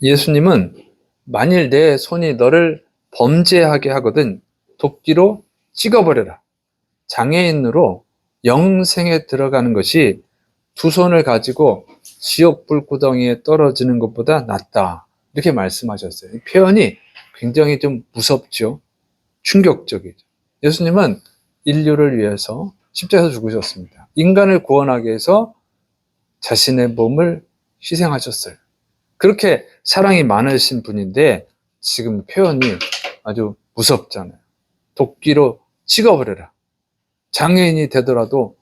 예수님은 만일 내 손이 너를 범죄하게 하거든 도끼로 찍어버려라. 장애인으로 영생에 들어가는 것이 두 손을 가지고 지옥 불구덩이에 떨어지는 것보다 낫다. 이렇게 말씀하셨어요. 이 표현이 굉장히 좀 무섭죠. 충격적이죠. 예수님은 인류를 위해서 십자가에서 죽으셨습니다. 인간을 구원하기 위해서 자신의 몸을 희생하셨어요. 그렇게 사랑이 많으신 분인데 지금 표현이 아주 무섭잖아요. 도끼로 찍어버려라. 장애인이 되더라도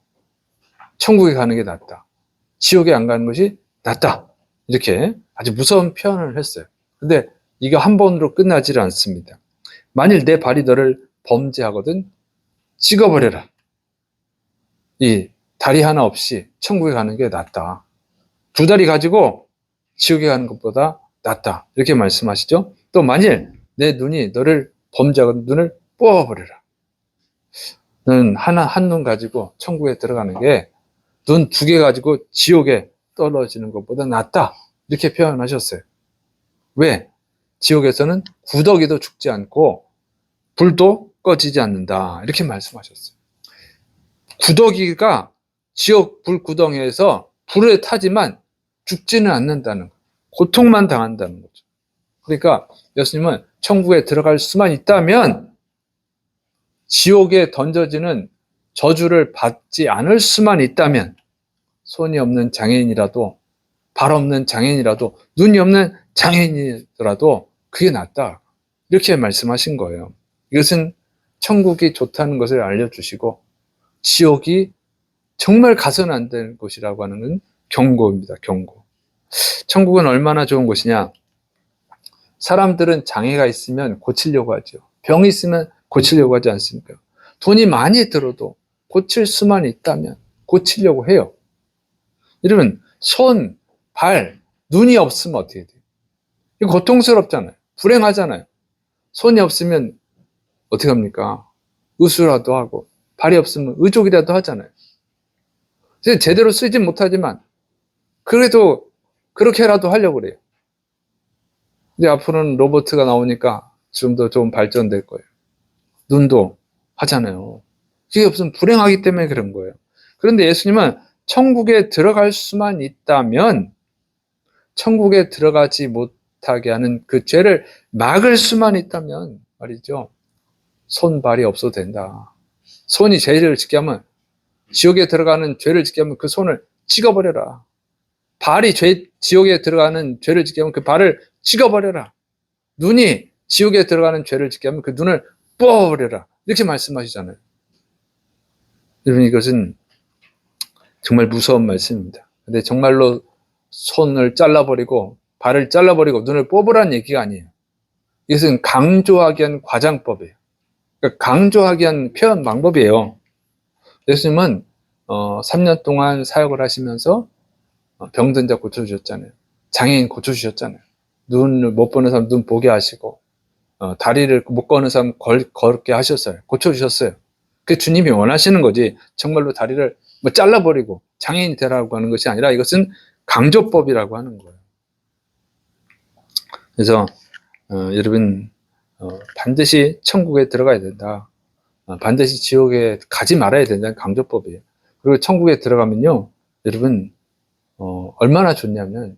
천국에 가는 게 낫다. 지옥에 안 가는 것이 낫다. 이렇게 아주 무서운 표현을 했어요. 근데 이거 한 번으로 끝나지를 않습니다. 만일 내 발이 너를 범죄하거든 찍어버려라. 이 다리 하나 없이 천국에 가는 게 낫다. 두 다리 가지고 지옥에 가는 것보다 낫다. 이렇게 말씀하시죠. 또 만일 내 눈이 너를 범죄하거든 눈을 뽑아버려라. 너는 한 눈 가지고 천국에 들어가는 게 눈 두 개 가지고 지옥에 떨어지는 것보다 낫다. 이렇게 표현하셨어요. 왜? 지옥에서는 구더기도 죽지 않고 불도 꺼지지 않는다. 이렇게 말씀하셨어요. 구더기가 지옥 불구덩이에서 불에 타지만 죽지는 않는다는 거. 고통만 당한다는 거죠. 그러니까 예수님은 천국에 들어갈 수만 있다면 지옥에 던져지는 저주를 받지 않을 수만 있다면 손이 없는 장애인이라도 발 없는 장애인이라도 눈이 없는 장애인이라도 그게 낫다. 이렇게 말씀하신 거예요. 이것은 천국이 좋다는 것을 알려주시고 지옥이 정말 가서는 안 될 곳이라고 하는 건 경고입니다. 경고. 천국은 얼마나 좋은 곳이냐. 사람들은 장애가 있으면 고치려고 하죠. 병이 있으면 고치려고 하지 않습니까? 돈이 많이 들어도 고칠 수만 있다면 고치려고 해요. 여러분, 손, 발, 눈이 없으면 어떻게 돼요? 이거 고통스럽잖아요. 불행하잖아요. 손이 없으면 어떻게 합니까? 의수라도 하고, 발이 없으면 의족이라도 하잖아요. 제대로 쓰진 못하지만 그래도 그렇게라도 하려고 그래요. 이제 앞으로는 로봇가 나오니까 좀 더 좀 발전될 거예요. 눈도 하잖아요. 그게 없으면 불행하기 때문에 그런 거예요. 그런데 예수님은 천국에 들어갈 수만 있다면 천국에 들어가지 못하게 하는 그 죄를 막을 수만 있다면 말이죠. 손, 발이 없어도 된다. 손이 죄를 짓게 하면 지옥에 들어가는 죄를 짓게 하면 그 손을 찍어버려라. 발이 지옥에 들어가는 죄를 짓게 하면 그 발을 찍어버려라. 눈이 지옥에 들어가는 죄를 짓게 하면 그 눈을 뽑아버려라. 이렇게 말씀하시잖아요. 여러분, 이것은 정말 무서운 말씀입니다. 근데 정말로 손을 잘라버리고 발을 잘라버리고 눈을 뽑으라는 얘기가 아니에요. 이것은 강조하기 위한 과장법이에요. 그러니까 강조하기 위한 표현 방법이에요. 예수님은 3년 동안 사역을 하시면서 병든 자 고쳐주셨잖아요. 장애인 고쳐주셨잖아요. 눈을 못 보는 사람 눈 보게 하시고 다리를 못 걷는 사람 걷게 하셨어요. 고쳐주셨어요. 그게 주님이 원하시는 거지 정말로 다리를 뭐 잘라버리고 장애인이 되라고 하는 것이 아니라 이것은 강조법이라고 하는 거예요. 그래서 여러분 반드시 천국에 들어가야 된다. 반드시 지옥에 가지 말아야 된다는 강조법이에요. 그리고 천국에 들어가면요, 여러분 얼마나 좋냐면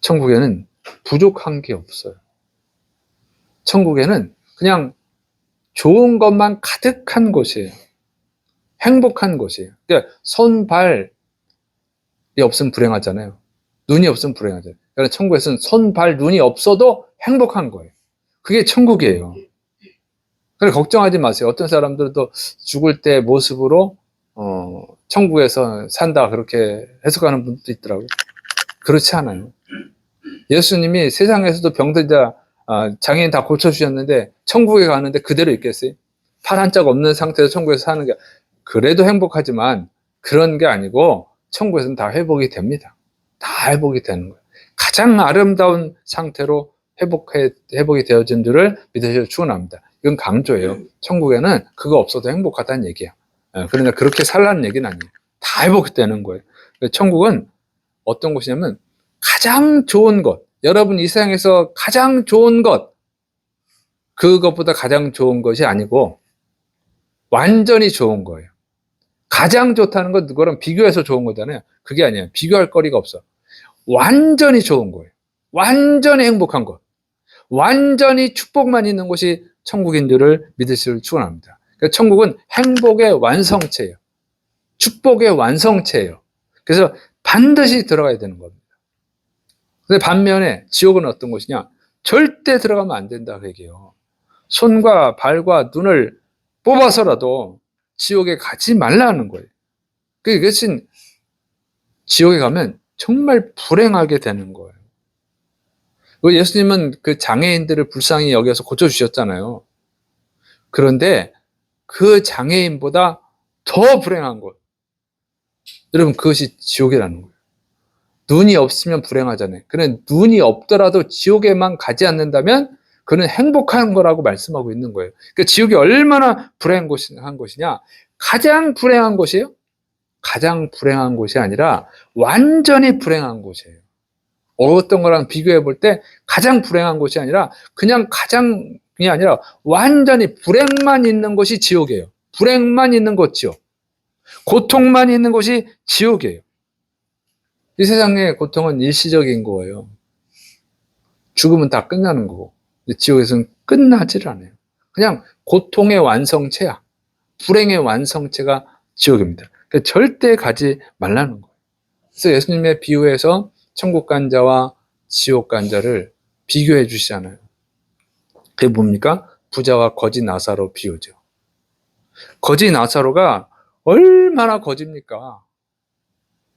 천국에는 부족한 게 없어요. 천국에는 그냥 좋은 것만 가득한 곳이에요. 행복한 곳이에요. 그러니까 손, 발이 없으면 불행하잖아요. 눈이 없으면 불행하잖아요. 그러니까 천국에서는 손, 발, 눈이 없어도 행복한 거예요. 그게 천국이에요. 그래서 걱정하지 마세요. 어떤 사람들도 죽을 때 모습으로 천국에서 산다 그렇게 해석하는 분도 있더라고요. 그렇지 않아요. 예수님이 세상에서도 병든 자, 장애인 다 고쳐주셨는데 천국에 가는데 그대로 있겠어요? 팔 한 짝 없는 상태에서 천국에서 사는 게 그래도 행복하지만 그런 게 아니고 천국에서는 다 회복이 됩니다. 다 회복이 되는 거예요. 가장 아름다운 상태로 회복이 되어진 줄을 믿으셔서 축원합니다. 이건 강조예요. 천국에는 그거 없어도 행복하다는 얘기야. 그러니까 그렇게 살라는 얘기는 아니에요. 다 회복되는 거예요. 천국은 어떤 곳이냐면 가장 좋은 것, 여러분 이 세상에서 가장 좋은 것, 그것보다 가장 좋은 것이 아니고 완전히 좋은 거예요. 가장 좋다는 건 누구랑 비교해서 좋은 거잖아요. 그게 아니에요. 비교할 거리가 없어. 완전히 좋은 거예요. 완전히 행복한 것. 완전히 축복만 있는 곳이 천국인 줄을 믿으시길 축원합니다. 그러니까 천국은 행복의 완성체예요. 축복의 완성체예요. 그래서 반드시 들어가야 되는 겁니다. 근데 반면에 지옥은 어떤 곳이냐? 절대 들어가면 안 된다 그 얘기예요. 손과 발과 눈을 뽑아서라도 지옥에 가지 말라는 거예요. 그 대신 지옥에 가면 정말 불행하게 되는 거예요. 예수님은 그 장애인들을 불쌍히 여겨서 고쳐주셨잖아요. 그런데 그 장애인보다 더 불행한 것, 여러분 그것이 지옥이라는 거예요. 눈이 없으면 불행하잖아요. 그런데 눈이 없더라도 지옥에만 가지 않는다면 그는 행복한 거라고 말씀하고 있는 거예요. 그러니까 지옥이 얼마나 불행한 곳이냐? 가장 불행한 곳이에요? 가장 불행한 곳이 아니라 완전히 불행한 곳이에요. 어떤 거랑 비교해 볼 때 가장 불행한 곳이 아니라 그냥 가장이 아니라 완전히 불행만 있는 곳이 지옥이에요. 불행만 있는 곳이요. 고통만 있는 곳이 지옥이에요. 이 세상의 고통은 일시적인 거예요. 죽으면 다 끝나는 거고. 지옥에서는 끝나질 않아요. 그냥 고통의 완성체야. 불행의 완성체가 지옥입니다. 그러니까 절대 가지 말라는 거예요. 그래서 예수님의 비유에서 천국 간 자와 지옥 간 자를 비교해 주시잖아요. 그게 뭡니까? 부자와 거지 나사로 비유죠. 거지 나사로가 얼마나 거지입니까?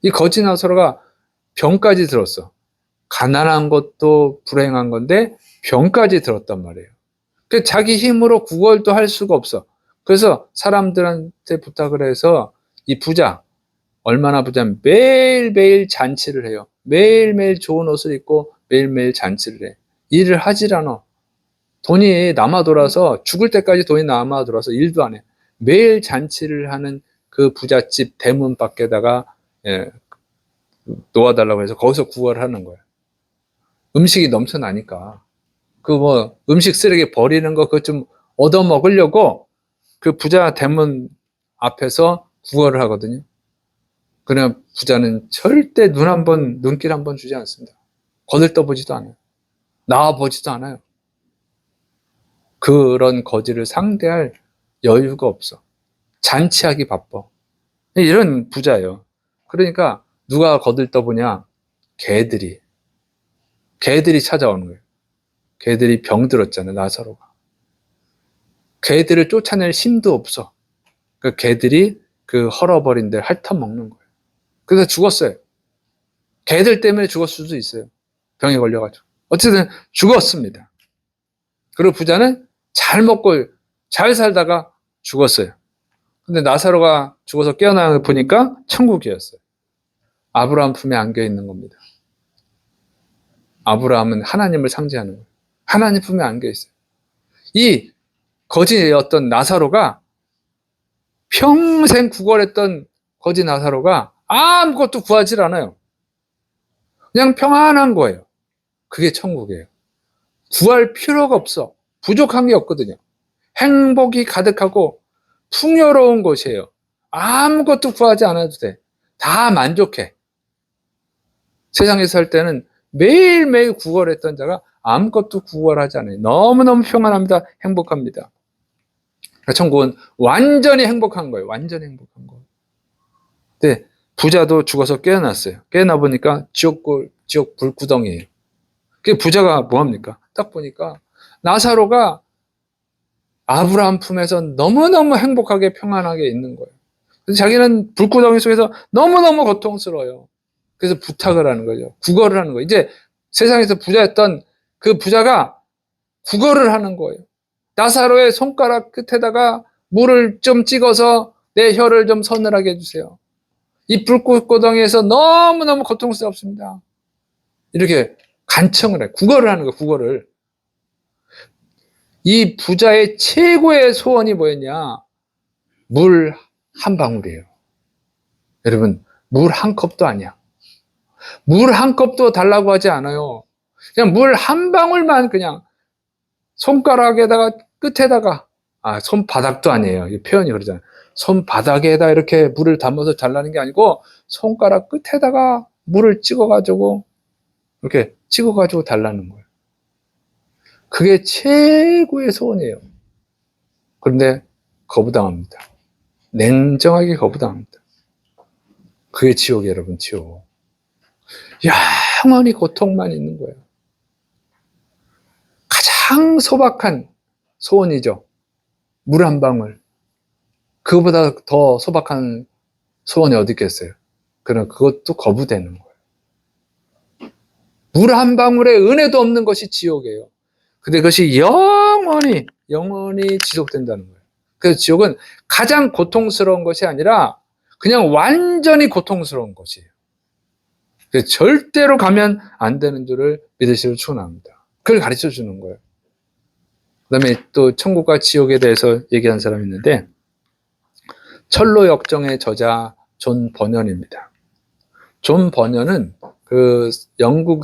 이 거지 나사로가 병까지 들었어. 가난한 것도 불행한 건데 병까지 들었단 말이에요. 자기 힘으로 구걸도 할 수가 없어. 그래서 사람들한테 부탁을 해서 이 부자, 얼마나 부자면 매일매일 잔치를 해요. 매일매일 좋은 옷을 입고 매일매일 잔치를 해. 일을 하질 않아. 돈이 남아 돌아서 죽을 때까지 돈이 남아 돌아서 일도 안 해. 매일 잔치를 하는 그 부잣집 대문 밖에다가 놓아달라고 해서 거기서 구걸을 하는 거예요. 음식이 넘쳐나니까. 음식 쓰레기 버리는 거 그거 좀 얻어먹으려고 그 부자 대문 앞에서 구걸을 하거든요. 그러나 부자는 절대 눈길 한 번 주지 않습니다. 거들떠보지도 않아요. 나와보지도 않아요. 그런 거지를 상대할 여유가 없어. 잔치하기 바빠. 이런 부자예요. 그러니까 누가 거들떠보냐? 개들이 찾아오는 거예요. 개들이 병들었잖아요, 나사로가. 개들을 쫓아낼 힘도 없어. 그 개들이 그 헐어버린 데를 핥아먹는 거예요. 그래서 죽었어요. 개들 때문에 죽었을 수도 있어요. 병에 걸려가지고. 어쨌든 죽었습니다. 그리고 부자는 잘 먹고 잘 살다가 죽었어요. 근데 나사로가 죽어서 깨어나 보니까 천국이었어요. 아브라함 품에 안겨 있는 겁니다. 아브라함은 하나님을 상징하는 거예요. 하나님 품에 안겨 있어요. 이 거지였던 나사로가 평생 구걸했던 거지 나사로가 아무것도 구하질 않아요. 그냥 평안한 거예요. 그게 천국이에요. 구할 필요가 없어. 부족한 게 없거든요. 행복이 가득하고 풍요로운 곳이에요. 아무것도 구하지 않아도 돼. 다 만족해. 세상에 살 때는 매일매일 구걸했던 자가 아무것도 구걸하지 않아요. 너무너무 평안합니다. 행복합니다. 천국은 완전히 행복한 거예요. 완전히 행복한 거예요. 근데 부자도 죽어서 깨어났어요. 깨어나 보니까 지옥 불구덩이에요. 그 부자가 뭐합니까? 딱 보니까 나사로가 아브라함 품에서 너무너무 행복하게 평안하게 있는 거예요. 그래서 자기는 불구덩이 속에서 너무너무 고통스러워요. 그래서 부탁을 하는 거죠. 구걸을 하는 거예요. 이제 세상에서 부자였던 그 부자가 구걸을 하는 거예요. 나사로의 손가락 끝에다가 물을 좀 찍어서 내 혀를 좀 서늘하게 해주세요. 이 불구덩이에서 너무너무 고통스럽습니다. 이렇게 간청을 해. 구걸을 하는 거예요. 구걸을. 이 부자의 최고의 소원이 뭐였냐? 물 한 방울이에요. 여러분, 물 한 컵도 아니야. 물 한 컵도 달라고 하지 않아요. 그냥 물 한 방울만 그냥 손가락에다가 끝에다가, 손바닥도 아니에요. 이 표현이 그러잖아요. 손바닥에다 이렇게 물을 담아서 달라는 게 아니고 손가락 끝에다가 물을 찍어가지고 이렇게 찍어가지고 달라는 거예요. 그게 최고의 소원이에요. 그런데 거부당합니다. 냉정하게 거부당합니다. 그게 지옥이에요, 여러분, 지옥. 영원히 고통만 있는 거예요. 가장 소박한 소원이죠. 물 한 방울. 그거보다 더 소박한 소원이 어디 있겠어요? 그럼 그것도 거부되는 거예요. 물 한 방울에 은혜도 없는 것이 지옥이에요. 근데 그것이 영원히 지속된다는 거예요. 그래서 지옥은 가장 고통스러운 것이 아니라 그냥 완전히 고통스러운 것이에요. 그래서 절대로 가면 안 되는 줄을 믿으시길 축원합니다. 그걸 가르쳐 주는 거예요. 그 다음에 또 천국과 지옥에 대해서 얘기한 사람이 있는데, 철로 역정의 저자 존 버년입니다. 존 버년은 그 영국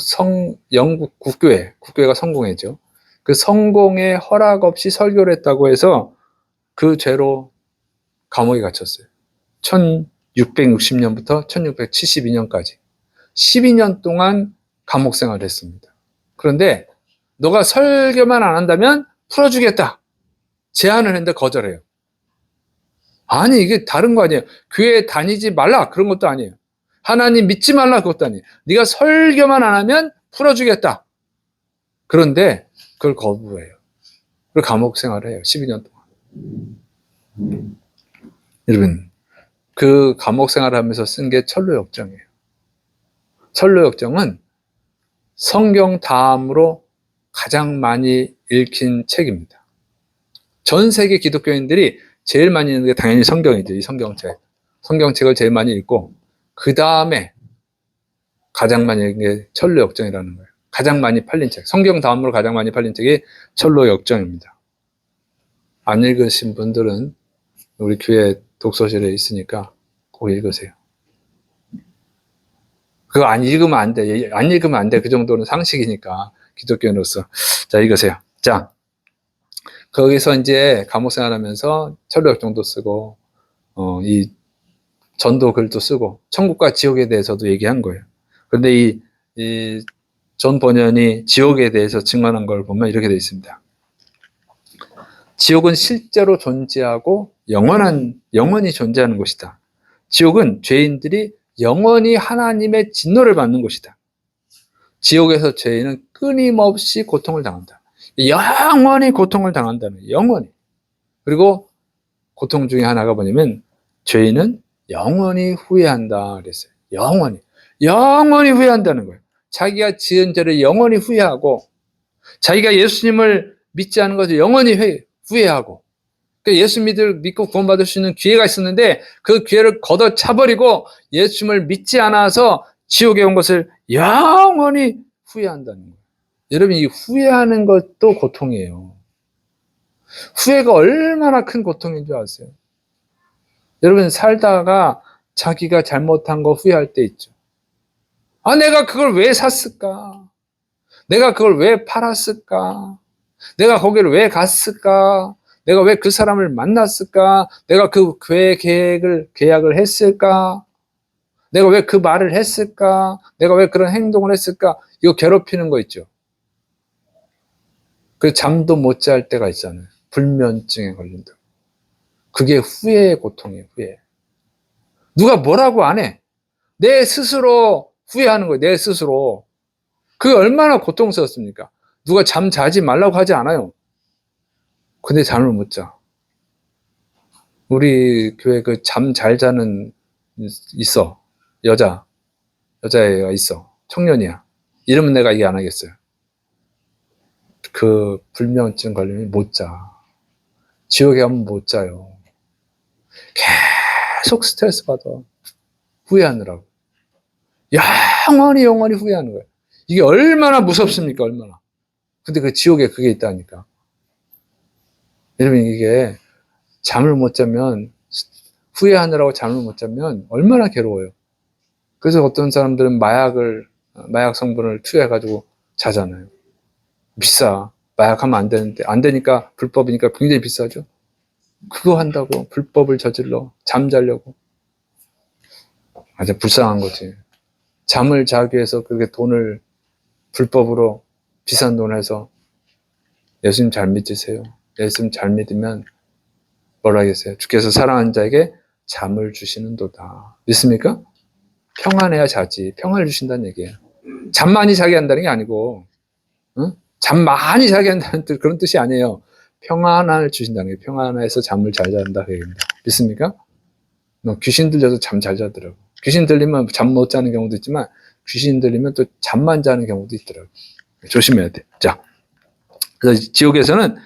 국교회가 성공회죠. 그 성공에 허락 없이 설교를 했다고 해서 그 죄로 감옥에 갇혔어요. 1660년부터 1672년까지 12년 동안 감옥 생활을 했습니다. 그런데 너가 설교만 안 한다면 풀어주겠다. 제안을 했는데 거절해요. 아니, 이게 다른 거 아니에요. 교회 다니지 말라, 그런 것도 아니에요. 하나님 믿지 말라, 그것도 아니에요. 네가 설교만 안 하면 풀어주겠다. 그런데 그걸 거부해요. 그리고 감옥 생활을 해요. 12년 동안. 여러분, 그 감옥 생활을 하면서 쓴 게 철로역정이에요. 철로역정은 성경 다음으로 가장 많이 읽힌 책입니다. 전 세계 기독교인들이 제일 많이 읽는 게 당연히 성경이죠. 이 성경책. 성경책을 제일 많이 읽고 그 다음에 가장 많이 읽는 게 철로역정이라는 거예요. 가장 많이 팔린 책. 성경 다음으로 가장 많이 팔린 책이 철로역정입니다. 안 읽으신 분들은 우리 교회 독서실에 있으니까 꼭 읽으세요. 그거 안 읽으면 안 돼. 안 읽으면 안 돼. 그 정도는 상식이니까, 기독교인으로서. 자, 읽으세요. 자, 거기서 이제 감옥 생활하면서 철로역정도 쓰고, 이 전도 글도 쓰고, 천국과 지옥에 대해서도 얘기한 거예요. 그런데 이 존 버년이 지옥에 대해서 증언한 걸 보면 이렇게 되어 있습니다. 지옥은 실제로 존재하고 영원히 존재하는 곳이다. 지옥은 죄인들이 영원히 하나님의 진노를 받는 곳이다. 지옥에서 죄인은 끊임없이 고통을 당한다. 영원히 고통을 당한다는 거예요. 영원히. 그리고 고통 중에 하나가 뭐냐면 죄인은 영원히 후회한다 그랬어요. 영원히 후회한다는 거예요. 자기가 지은 죄를 영원히 후회하고, 자기가 예수님을 믿지 않은 것을 영원히 후회하고, 예수 믿고 구원받을 수 있는 기회가 있었는데 그 기회를 걷어차버리고 예수님을 믿지 않아서 지옥에 온 것을 영원히 후회한다는 거예요. 여러분, 이 후회하는 것도 고통이에요. 후회가 얼마나 큰 고통인 줄 아세요? 여러분, 살다가 자기가 잘못한 거 후회할 때 있죠. 내가 그걸 왜 샀을까? 내가 그걸 왜 팔았을까? 내가 거기를 왜 갔을까? 내가 왜 그 사람을 만났을까? 내가 그 계약을 했을까? 내가 왜 그 말을 했을까? 내가 왜 그런 행동을 했을까? 이거 괴롭히는 거 있죠. 그 잠도 못 잘 때가 있잖아요. 불면증에 걸린다. 그게 후회의 고통이에요, 후회. 누가 뭐라고 안 해. 내 스스로 후회하는 거예요, 내 스스로. 그게 얼마나 고통스럽습니까? 누가 잠 자지 말라고 하지 않아요. 근데 잠을 못 자. 우리 교회 그 잠 잘 자는 있어. 여자애가 있어. 청년이야. 이러면 내가 얘기 안 하겠어요. 그 불면증 걸리면 못 자. 지옥에 가면 못 자요. 계속 스트레스 받아. 후회하느라고. 영원히 후회하는 거예요. 이게 얼마나 무섭습니까, 얼마나. 근데 그 지옥에 그게 있다니까. 여러분, 이게 잠을 못 자면, 후회하느라고 잠을 못 자면 얼마나 괴로워요. 그래서 어떤 사람들은 마약 성분을 투여해가지고 자잖아요. 비싸. 마약하면 안 되는데, 안 되니까, 불법이니까 굉장히 비싸죠. 그거 한다고 불법을 저질러 잠자려고. 아주 불쌍한 거지. 잠을 자기 위해서 그렇게 돈을 불법으로 비싼 돈 해서. 예수님 잘 믿으세요. 예수님 잘 믿으면 뭐라 하겠어요? 주께서 사랑하는 자에게 잠을 주시는도다. 믿습니까? 평안해야 자지. 평안을 주신다는 얘기예요. 잠 많이 자게 한다는 게 아니고, 응? 잠 많이 자게 한다는 그런 뜻이 아니에요. 평안을 주신다는 게, 평안해서 잠을 잘 잔다 그 얘기입니다. 믿습니까? 귀신 들려서 잠 잘 자더라고. 귀신 들리면 잠 못 자는 경우도 있지만, 귀신 들리면 또 잠만 자는 경우도 있더라고. 조심해야 돼. 자, 그래서 지옥에서는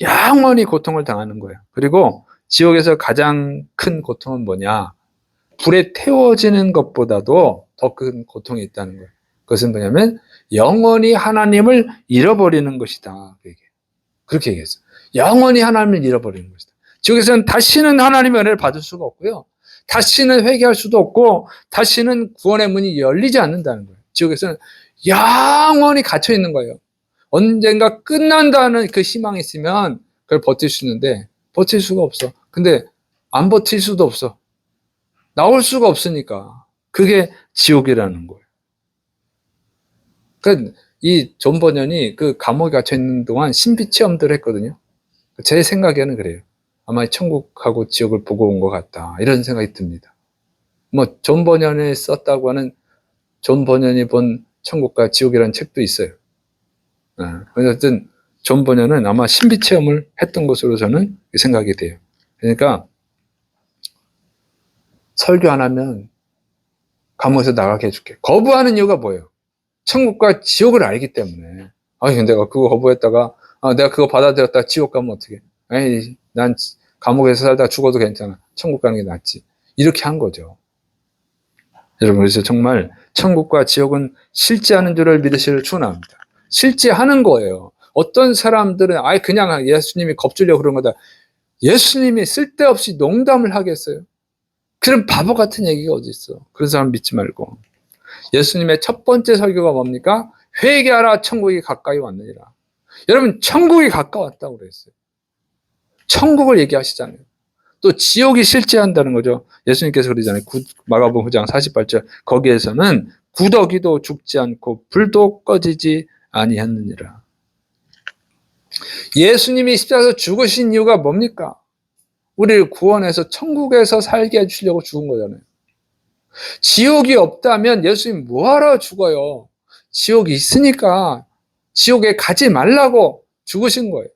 영원히 고통을 당하는 거예요. 그리고 지옥에서 가장 큰 고통은 뭐냐? 불에 태워지는 것보다도 더 큰 고통이 있다는 거예요. 그것은 뭐냐면 영원히 하나님을 잃어버리는 것이다. 그렇게 얘기했어요. 영원히 하나님을 잃어버리는 것이다. 지옥에서는 다시는 하나님의 은혜를 받을 수가 없고요. 다시는 회개할 수도 없고 다시는 구원의 문이 열리지 않는다는 거예요. 지옥에서는 영원히 갇혀 있는 거예요. 언젠가 끝난다는 그 희망이 있으면 그걸 버틸 수 있는데 버틸 수가 없어. 근데 안 버틸 수도 없어. 나올 수가 없으니까. 그게 지옥이라는 거예요. 그러니까 이 존 버년이 그 감옥에 갇혀 있는 동안 신비 체험들을 했거든요. 제 생각에는 그래요. 아마 천국하고 지옥을 보고 온 것 같다. 이런 생각이 듭니다. 뭐 존 버년이 썼다고 하는 존 버년이 본 천국과 지옥이라는 책도 있어요. 어쨌든 존 버년은 아마 신비 체험을 했던 것으로 저는 생각이 돼요. 그러니까 설교 안 하면 감옥에서 나가게 해줄게. 거부하는 이유가 뭐예요? 천국과 지옥을 알기 때문에. 아니, 내가 그거 거부했다가, 내가 그거 받아들였다가 지옥 가면 어떡해? 에이, 난 감옥에서 살다가 죽어도 괜찮아. 천국 가는 게 낫지. 이렇게 한 거죠. 여러분, 그래서 정말 천국과 지옥은 실제하는 줄을 믿으시기를 축원합니다. 실제하는 거예요. 어떤 사람들은 아예 그냥 예수님이 겁주려고 그런 거다. 예수님이 쓸데없이 농담을 하겠어요? 그런 바보 같은 얘기가 어디 있어. 그런 사람 믿지 말고. 예수님의 첫 번째 설교가 뭡니까? 회개하라, 천국이 가까이 왔느니라. 여러분, 천국이 가까웠다고 그랬어요. 천국을 얘기하시잖아요. 또 지옥이 실제한다는 거죠. 예수님께서 그러잖아요. 마가복음 9장 48절. 거기에서는 구더기도 죽지 않고 불도 꺼지지 아니하느니라. 예수님이 십자가에서 죽으신 이유가 뭡니까? 우리를 구원해서 천국에서 살게 해주려고 죽은 거잖아요. 지옥이 없다면 예수님 뭐하러 죽어요? 지옥이 있으니까 지옥에 가지 말라고 죽으신 거예요.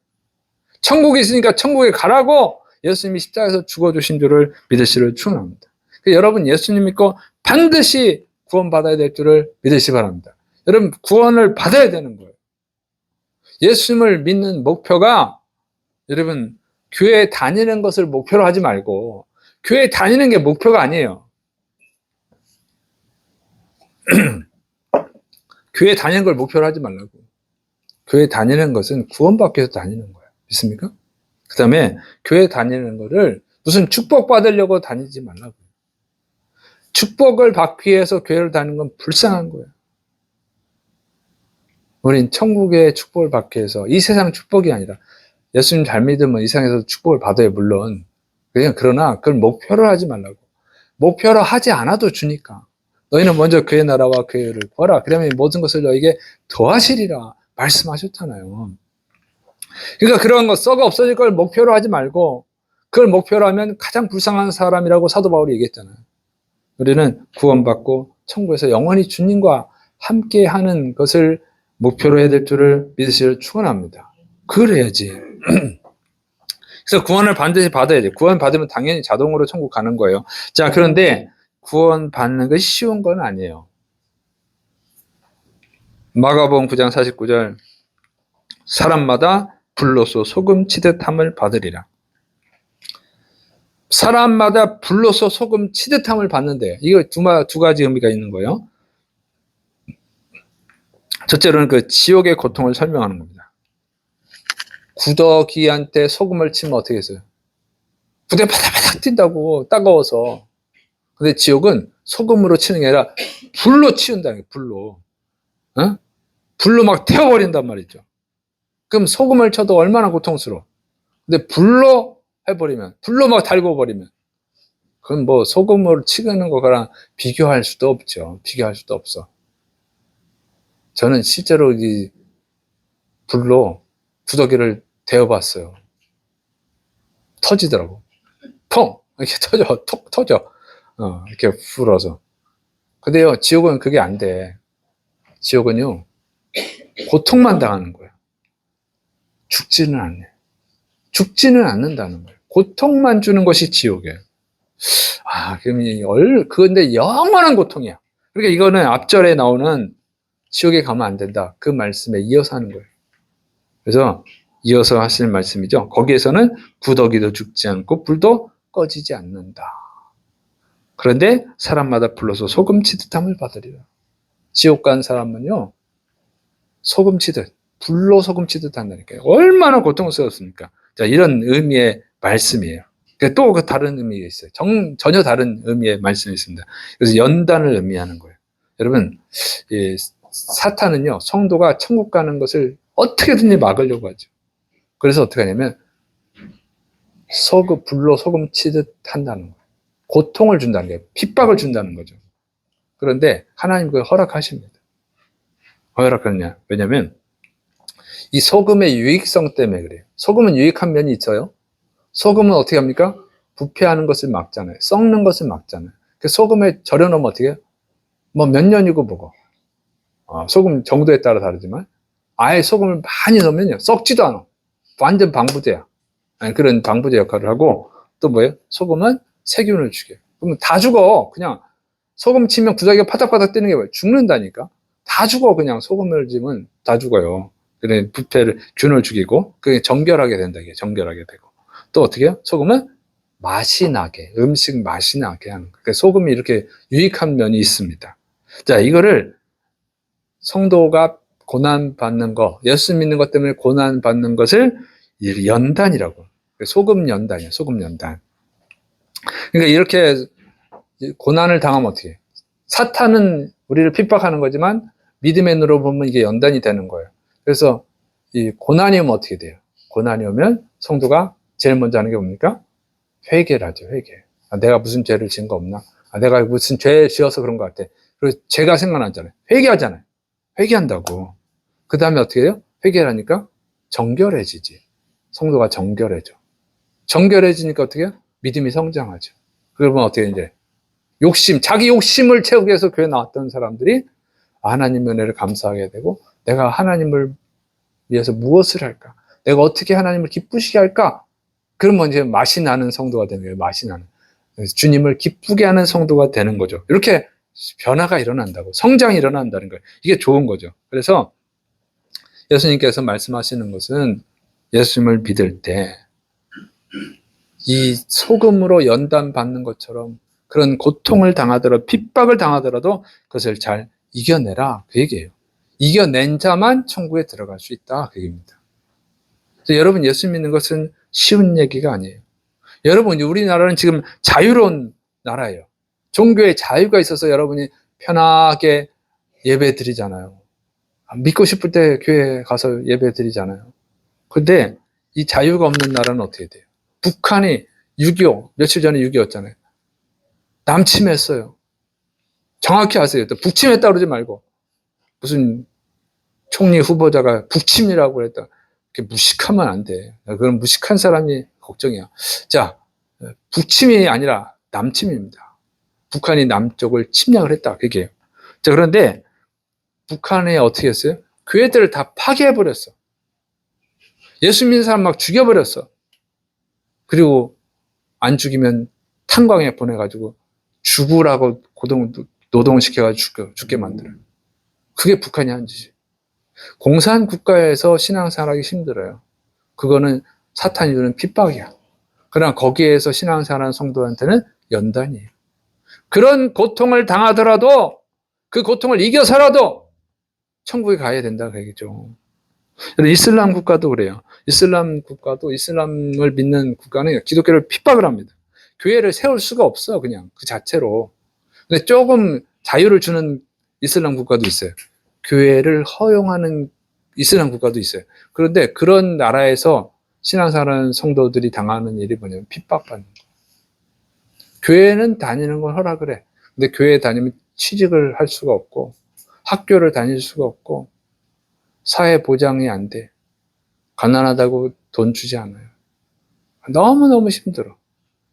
천국이 있으니까 천국에 가라고 예수님이 십자가에서 죽어주신 줄을 믿으시기를 축원합니다. 여러분 예수님 믿고 반드시 구원받아야 될 줄을 믿으시기 바랍니다. 여러분 구원을 받아야 되는 거예요. 예수님을 믿는 목표가 여러분 교회 다니는 것을 목표로 하지 말고 교회 다니는 게 목표가 아니에요. 교회 다니는 걸 목표로 하지 말라고. 교회 다니는 것은 구원받기 위해서 다니는 거예요. 믿습니까? 그 다음에 교회 다니는 거를 무슨 축복 받으려고 다니지 말라고. 축복을 받기 위해서 교회를 다니는 건 불쌍한 거예요. 우린 천국의 축복을 받기 위해서 이 세상 축복이 아니라 예수님 잘 믿으면 이 세상에서 축복을 받아요. 물론. 그러나 그걸 목표로 하지 말라고. 목표로 하지 않아도 주니까. 너희는 먼저 그의 나라와 교회를 구하라. 그러면 모든 것을 너에게 더하시리라 말씀하셨잖아요. 그러니까 그런 거 썩어 없어질 걸 목표로 하지 말고 그걸 목표로 하면 가장 불쌍한 사람이라고 사도 바울이 얘기했잖아요. 우리는 구원받고 천국에서 영원히 주님과 함께하는 것을 목표로 해야 될 줄을 믿으시기를 축원합니다. 그래야지. 그래서 구원을 반드시 받아야 돼요. 구원 받으면 당연히 자동으로 천국 가는 거예요. 자, 그런데 구원 받는 것이 쉬운 건 아니에요. 마가복음 9장 49절 사람마다 불로소 소금 치듯함을 받으리라. 사람마다 불로소 소금 치듯함을 받는데 이거 두 가지 의미가 있는 거예요. 첫째로는 그 지옥의 고통을 설명하는 겁니다. 구더기한테 소금을 치면 어떻게 했어요? 구더기 바닥바닥 뛴다고 따가워서. 근데 지옥은 소금으로 치는 게 아니라 불로 치운다는 거예요. 불로. 어? 불로 막 태워버린단 말이죠. 그럼 소금을 쳐도 얼마나 고통스러워. 근데 불로 해버리면, 불로 막 달궈버리면, 그건 뭐 소금으로 치는 거랑 비교할 수도 없죠. 비교할 수도 없어. 저는 실제로 이 불로 구더기를 데워봤어요. 터지더라고. 통! 이렇게 터져. 톡 터져. 이렇게 불어서. 근데요, 지옥은 그게 안 돼. 지옥은요, 고통만 당하는 거예요. 죽지는 않네. 죽지는 않는다는 거예요. 고통만 주는 것이 지옥이에요. 그런데 영원한 고통이야. 그러니까 이거는 앞절에 나오는 지옥에 가면 안 된다. 그 말씀에 이어서 하는 거예요. 그래서 이어서 하시는 말씀이죠. 거기에서는 구더기도 죽지 않고 불도 꺼지지 않는다. 그런데 사람마다 불러서 소금 치듯함을 받으리라. 지옥 간 사람은요, 소금 치듯, 불로 소금 치듯 한다니까요. 얼마나 고통스럽습니까? 자, 이런 의미의 말씀이에요. 또 그 다른 의미가 있어요. 전혀 다른 의미의 말씀이 있습니다. 그래서 연단을 의미하는 거예요. 여러분, 사탄은요, 성도가 천국 가는 것을 어떻게든지 막으려고 하죠. 그래서 어떻게 하냐면, 불로 소금 치듯 한다는 거예요. 고통을 준다는 거예요. 핍박을 준다는 거죠. 그런데 하나님 그걸 허락하십니다. 왜 허락하느냐? 왜냐면, 이 소금의 유익성 때문에 그래요. 소금은 유익한 면이 있어요. 소금은 어떻게 합니까? 부패하는 것을 막잖아요. 썩는 것을 막잖아요. 그 소금에 절여놓으면 어떻게 해요? 뭐 몇 년이고 뭐고. 소금 정도에 따라 다르지만, 아예 소금을 많이 넣으면요, 썩지도 않아. 완전 방부제야. 그런 방부제 역할을 하고, 또 뭐예요? 소금은 세균을 죽여요. 그러면 다 죽어. 그냥 소금 치면 구더기가 파닥파닥 뜨는 게 뭐예요? 죽는다니까. 다 죽어. 그냥 소금을 치면 다 죽어요. 그래, 균을 죽이고, 그게 정결하게 된다. 이게 정결하게 되고. 또 어떻게 해요? 소금은 맛이 나게, 음식 맛이 나게 하는 거예요. 그러니까 소금이 이렇게 유익한 면이 있습니다. 자, 이거를 성도가 고난받는 거, 예수 믿는 것 때문에 고난받는 것을 연단이라고. 소금 연단이에요. 소금 연단. 그러니까 이렇게 고난을 당하면 어떻게 해요? 사탄은 우리를 핍박하는 거지만 믿음의 눈으로 보면 이게 연단이 되는 거예요. 그래서 이 고난이 오면 어떻게 돼요? 고난이 오면 성도가 제일 먼저 하는 게 뭡니까? 회개를 하죠. 회개. 내가 무슨 죄를 지은 거 없나? 내가 무슨 죄 지어서 그런 것 같아. 그리고 죄가 생각나잖아요. 회개하잖아요. 회개한다고. 그 다음에 어떻게 해요? 회개를 하니까 정결해지지. 성도가 정결해져. 정결해지니까 어떻게 해요? 믿음이 성장하죠. 그러면 어떻게 이제 자기 욕심을 채우기 위해서 교회 나왔던 사람들이 하나님의 은혜를 감사하게 되고, 내가 하나님을 위해서 무엇을 할까? 내가 어떻게 하나님을 기쁘시게 할까? 그러면 이제 맛이 나는 성도가 되는 거예요. 맛이 나는. 주님을 기쁘게 하는 성도가 되는 거죠. 이렇게 변화가 일어난다고. 성장이 일어난다는 거예요. 이게 좋은 거죠. 그래서 예수님께서 말씀하시는 것은 예수님을 믿을 때 이 소금으로 연단받는 것처럼 그런 고통을 당하더라도, 핍박을 당하더라도 그것을 잘 이겨내라. 그 얘기예요. 이겨낸 자만 천국에 들어갈 수 있다. 그 얘기입니다. 여러분, 예수 믿는 것은 쉬운 얘기가 아니에요. 여러분, 우리나라는 지금 자유로운 나라예요. 종교에 자유가 있어서 여러분이 편하게 예배 드리잖아요. 믿고 싶을 때 교회 가서 예배 드리잖아요. 근데 이 자유가 없는 나라는 어떻게 돼요? 북한이 6.25, 며칠 전에 6.25였잖아요. 남침했어요. 정확히 아세요. 또 북침했다 그러지 말고. 무슨 총리 후보자가 북침이라고 했다. 그렇게 무식하면 안 돼. 그런 무식한 사람이 걱정이야. 자, 북침이 아니라 남침입니다. 북한이 남쪽을 침략을 했다. 그게요. 자, 그런데 북한에 어떻게 했어요? 교회들을 다 파괴해버렸어. 예수 믿는 사람 막 죽여버렸어. 그리고 안 죽이면 탄광에 보내가지고 죽으라고 노동시켜가지고 죽게 만들어요. 그게 북한이 한 짓이에요. 공산 국가에서 신앙생활하기 힘들어요. 그거는 사탄이 주는 핍박이야. 그러나 거기에서 신앙생활하는 성도한테는 연단이에요. 그런 고통을 당하더라도 그 고통을 이겨서라도 천국에 가야 된다 그 얘기죠. 이슬람 국가도 그래요. 이슬람 국가도, 이슬람을 믿는 국가는 기독교를 핍박을 합니다. 교회를 세울 수가 없어. 그냥 그 자체로. 근데 조금 자유를 주는 이슬람 국가도 있어요. 교회를 허용하는 이슬람 국가도 있어요. 그런데 그런 나라에서 신앙생활하는 성도들이 당하는 일이 뭐냐면 핍박받는 거예요. 교회는 다니는 걸 허락을 해. 근데 교회에 다니면 취직을 할 수가 없고 학교를 다닐 수가 없고 사회 보장이 안 돼. 가난하다고 돈 주지 않아요. 너무너무 힘들어.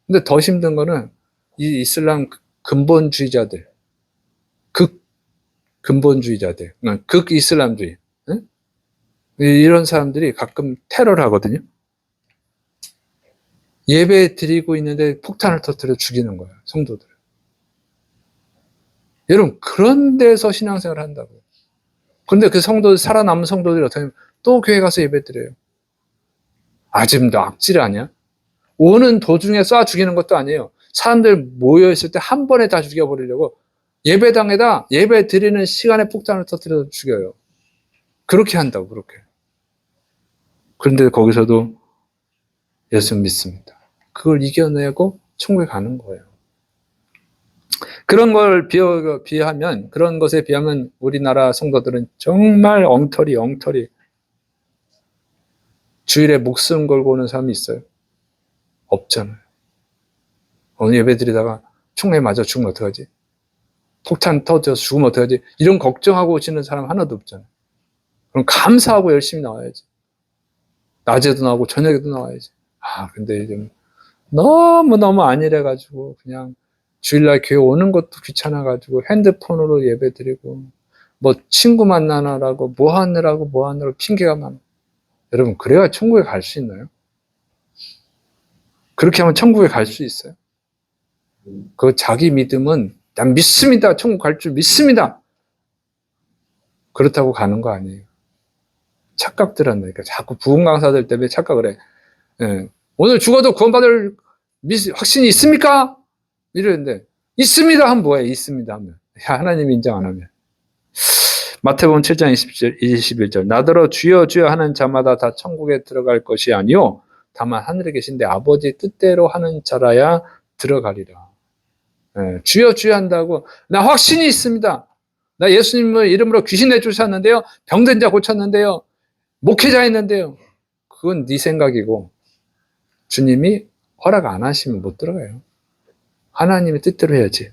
근데 더 힘든 거는 이 이슬람 근본주의자들, 극 근본주의자들, 극 이슬람주의, 응? 이런 사람들이 가끔 테러를 하거든요. 예배 드리고 있는데 폭탄을 터뜨려 죽이는 거예요, 성도들. 여러분, 그런 데서 신앙생활을 한다고요. 근데 그 성도들, 살아남은 성도들이 어떻게 하면 또 교회 가서 예배 드려요. 아, 지금 너 악질 아니야? 오는 도중에 쏴 죽이는 것도 아니에요. 사람들 모여있을 때 한 번에 다 죽여버리려고 예배당에다 예배 드리는 시간에 폭탄을 터뜨려서 죽여요. 그렇게 한다고, 그렇게. 그런데 거기서도 예수 믿습니다. 그걸 이겨내고 천국에 가는 거예요. 그런 걸 비하면, 그런 것에 비하면 우리나라 성도들은 정말 엉터리. 주일에 목숨 걸고 오는 사람이 있어요? 없잖아요. 오늘 예배 드리다가 총에 맞아 죽으면 어떡하지? 폭탄 터져서 죽으면 어떡하지? 이런 걱정하고 오시는 사람 하나도 없잖아요. 그럼 감사하고 열심히 나와야지. 낮에도 나오고 저녁에도 나와야지. 아, 근데 좀 너무너무 안일해가지고 그냥 주일날 교회 오는 것도 귀찮아가지고 핸드폰으로 예배 드리고 뭐 친구 만나느라고 뭐 하느라고 핑계가 많아. 여러분, 그래야 천국에 갈 수 있나요? 그렇게 하면 천국에 갈 수 있어요? 그 자기 믿음은 난 믿습니다. 천국 갈 줄 믿습니다. 그렇다고 가는 거 아니에요. 착각들 한다니까. 자꾸 부흥 강사들 때문에 착각을 해. 예. 오늘 죽어도 구원받을 확신이 있습니까? 이러는데 있습니다 하면 뭐예요? 있습니다 하면. 하나님 인정 안 하면. 마태복음 7장 21절 나더러 주여 주여 하는 자마다 다 천국에 들어갈 것이 아니요 다만 하늘에 계신 내 아버지 뜻대로 하는 자라야 들어가리라. 예. 주여 주여 한다고 나 확신이 있습니다. 나 예수님의 이름으로 귀신 내쫓았는데요. 병든 자 고쳤는데요. 목회자 했는데요. 그건 네 생각이고 주님이 허락 안 하시면 못 들어가요. 하나님의 뜻대로 해야지.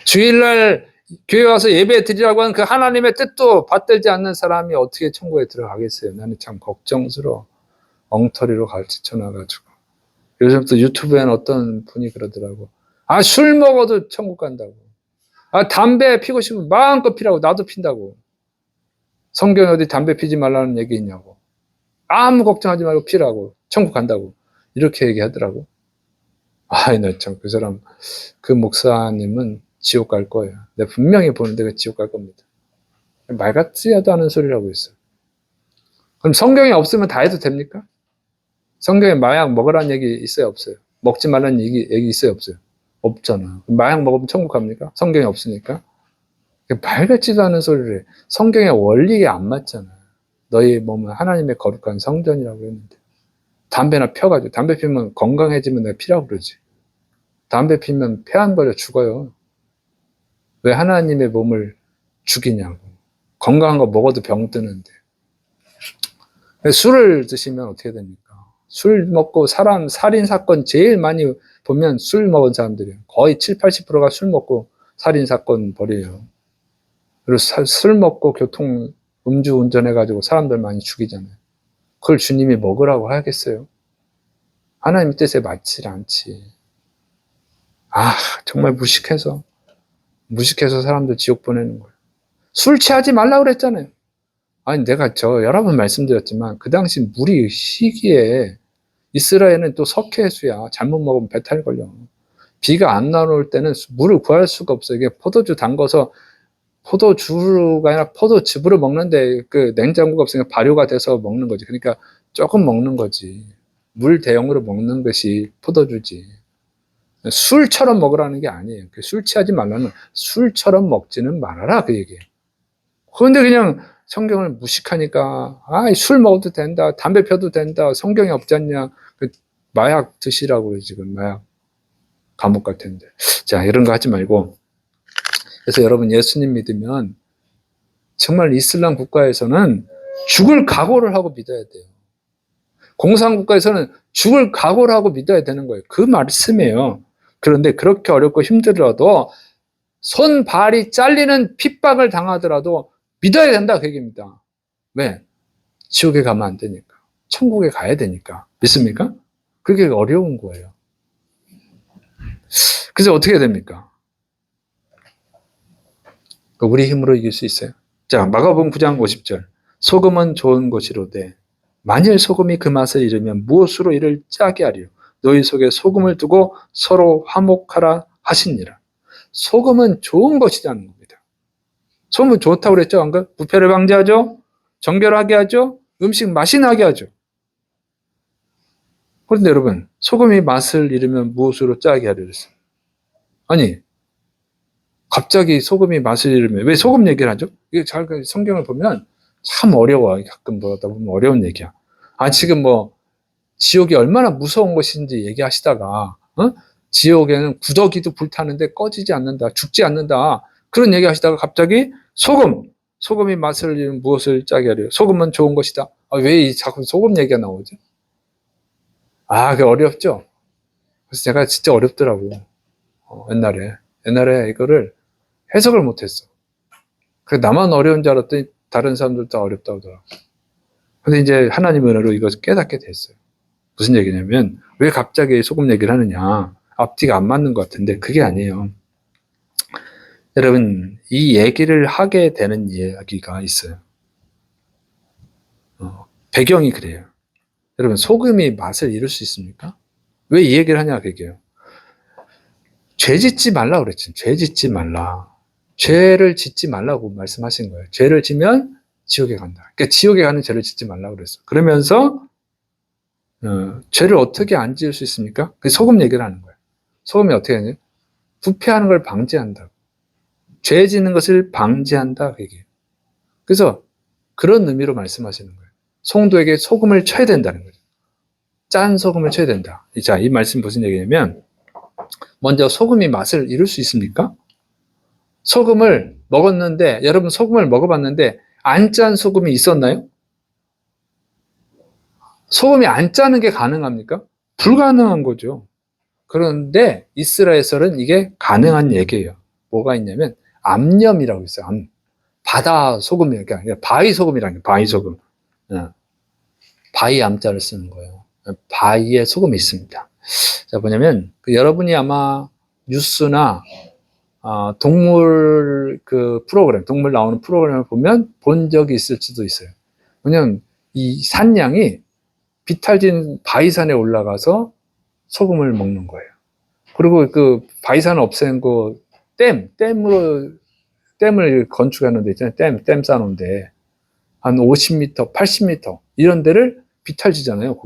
주일날 교회 와서 예배 드리라고 하는 그 하나님의 뜻도 받들지 않는 사람이 어떻게 천국에 들어가겠어요? 나는 참 걱정스러워. 엉터리로 가르쳐놔가지고. 요즘부터 유튜브에는 어떤 분이 그러더라고. 아, 술 먹어도 천국 간다고. 아, 담배 피고 싶으면 마음껏 피라고. 나도 핀다고. 성경에 어디 담배 피지 말라는 얘기 있냐고. 아무 걱정하지 말고 피라고. 천국 간다고. 이렇게 얘기하더라고. 아이, 나 참, 그 사람, 그 목사님은 지옥 갈 거예요. 내가 분명히 보는데 그 지옥 갈 겁니다. 말 같지도 않은 소리라고 했어요. 그럼 성경에 없으면 다 해도 됩니까? 성경에 마약 먹으라는 얘기 있어요, 없어요? 먹지 말라는 얘기 있어요, 없어요? 없잖아. 마약 먹으면 천국 갑니까? 성경에 없으니까. 말 같지도 않은 소리를 해. 성경의 원리에 안 맞잖아. 너희 몸은 하나님의 거룩한 성전이라고 했는데. 담배나 펴가지고, 담배 피우면 건강해지면 내가 피라고 그러지. 담배 피우면 폐암 걸려 죽어요. 왜 하나님의 몸을 죽이냐고. 건강한 거 먹어도 병 뜨는데. 술을 드시면 어떻게 됩니까? 술 먹고 살인 사건 제일 많이 보면 술 먹은 사람들이에요. 거의 7, 80%가 술 먹고 살인 사건 벌여요. 그리고 술 먹고 음주 운전해가지고 사람들 많이 죽이잖아요. 그걸 주님이 먹으라고 하겠어요? 하나님 뜻에 맞지 않지. 아, 정말 무식해서 사람들 지옥 보내는 거예요. 술 취하지 말라고 그랬잖아요. 아니, 내가 여러 번 말씀드렸지만, 그 당시 무리 시기에 이스라엘은 또 석회수야. 잘못 먹으면 배탈 걸려. 비가 안 나올 때는 물을 구할 수가 없어요. 이게 포도주 담궈서 포도주가 아니라 포도즙으로 먹는데 그 냉장고가 없으니까 발효가 돼서 먹는 거지. 그러니까 조금 먹는 거지. 물 대용으로 먹는 것이 포도주지. 술처럼 먹으라는 게 아니에요. 술 취하지 말라는 술처럼 먹지는 말아라 그 얘기예요. 그런데 그냥 성경을 무식하니까 술 먹어도 된다. 담배 펴도 된다. 성경에 없지 않냐. 그 마약 드시라고 그래 지금 마약. 감옥 갈 텐데. 자, 이런 거 하지 말고. 그래서 여러분 예수님 믿으면 정말 이슬람 국가에서는 죽을 각오를 하고 믿어야 돼요. 공산국가에서는 죽을 각오를 하고 믿어야 되는 거예요. 그 말씀이에요. 그런데 그렇게 어렵고 힘들어도 손, 발이 잘리는 핍박을 당하더라도 믿어야 된다 그 얘기입니다. 왜? 지옥에 가면 안 되니까. 천국에 가야 되니까. 믿습니까? 그게 어려운 거예요. 그래서 어떻게 해야 됩니까? 우리 힘으로 이길 수 있어요. 자, 마가복음 9장 50절. 소금은 좋은 것이로되 만일 소금이 그 맛을 잃으면 무엇으로 이를 짜게 하리요? 너희 속에 소금을 두고 서로 화목하라 하시니라. 소금은 좋은 것이라는 겁니다. 소금은 좋다고 그랬죠? 안 그? 부패를 방지하죠? 정결하게 하죠? 음식 맛이 나게 하죠. 그런데 여러분, 소금이 맛을 잃으면 무엇으로 짜게 하려 그랬어요? 아니, 갑자기 소금이 맛을 잃으면 왜 소금 얘기를 하죠? 이게 잘 성경을 보면 참 어려워. 가끔 보다 보면 어려운 얘기야. 지금 뭐 지옥이 얼마나 무서운 것인지 얘기하시다가 지옥에는 구더기도 불타는데 꺼지지 않는다, 죽지 않는다, 그런 얘기하시다가 갑자기 소금이 맛을 잃으면 무엇을 짜게 하려? 소금은 좋은 것이다. 왜 자꾸 소금 얘기가 나오죠? 그게 어렵죠. 그래서 제가 진짜 어렵더라고. 옛날에 이거를 해석을 못했어. 그래서 나만 어려운 줄 알았더니 다른 사람들도 다 어렵다고 하더라고. 근데 이제 하나님의 은혜로 이것을 깨닫게 됐어요. 무슨 얘기냐면 왜 갑자기 소금 얘기를 하느냐, 앞뒤가 안 맞는 것 같은데 그게 아니에요. 여러분, 이 얘기를 하게 되는 이야기가 있어요. 배경이 그래요. 여러분, 소금이 맛을 잃을 수 있습니까? 왜 이 얘기를 하냐 그게요. 죄 짓지 말라 그랬지. 죄 짓지 말라. 죄를 짓지 말라고 말씀하신 거예요. 죄를 지면 지옥에 간다. 그러니까 지옥에 가는 죄를 짓지 말라고 그랬어. 그러면서 죄를 어떻게 안 지을 수 있습니까? 그 소금 얘기를 하는 거예요. 소금이 어떻게 하냐? 부패하는 걸 방지한다. 죄 짓는 것을 방지한다. 그 얘기예요. 그래서 그런 의미로 말씀하시는 거예요. 성도에게 소금을 쳐야 된다는 거죠. 짠 소금을 쳐야 된다. 자, 이 말씀 무슨 얘기냐면 먼저 소금이 맛을 잃을 수 있습니까? 소금을 먹었는데, 여러분 소금을 먹어봤는데 안 짠 소금이 있었나요? 소금이 안 짜는 게 가능합니까? 불가능한 거죠. 그런데 이스라엘에서는 이게 가능한 얘기예요. 뭐가 있냐면 암염이라고 있어요. 바다 소금이 아니라 바위 소금이라는 게 바위 소금. 바위 암자를 쓰는 거예요. 바위에 소금이 있습니다. 자, 뭐냐면 여러분이 아마 뉴스나 동물 프로그램, 동물 나오는 프로그램을 보면 본 적이 있을지도 있어요. 왜냐면 이 산양이 비탈진 바위산에 올라가서 소금을 먹는 거예요. 그리고 그 바위산을 없앤 그 댐을 건축하는 데 있잖아요. 댐 쌓는데 한 50m, 80m 이런 데를 비탈지잖아요.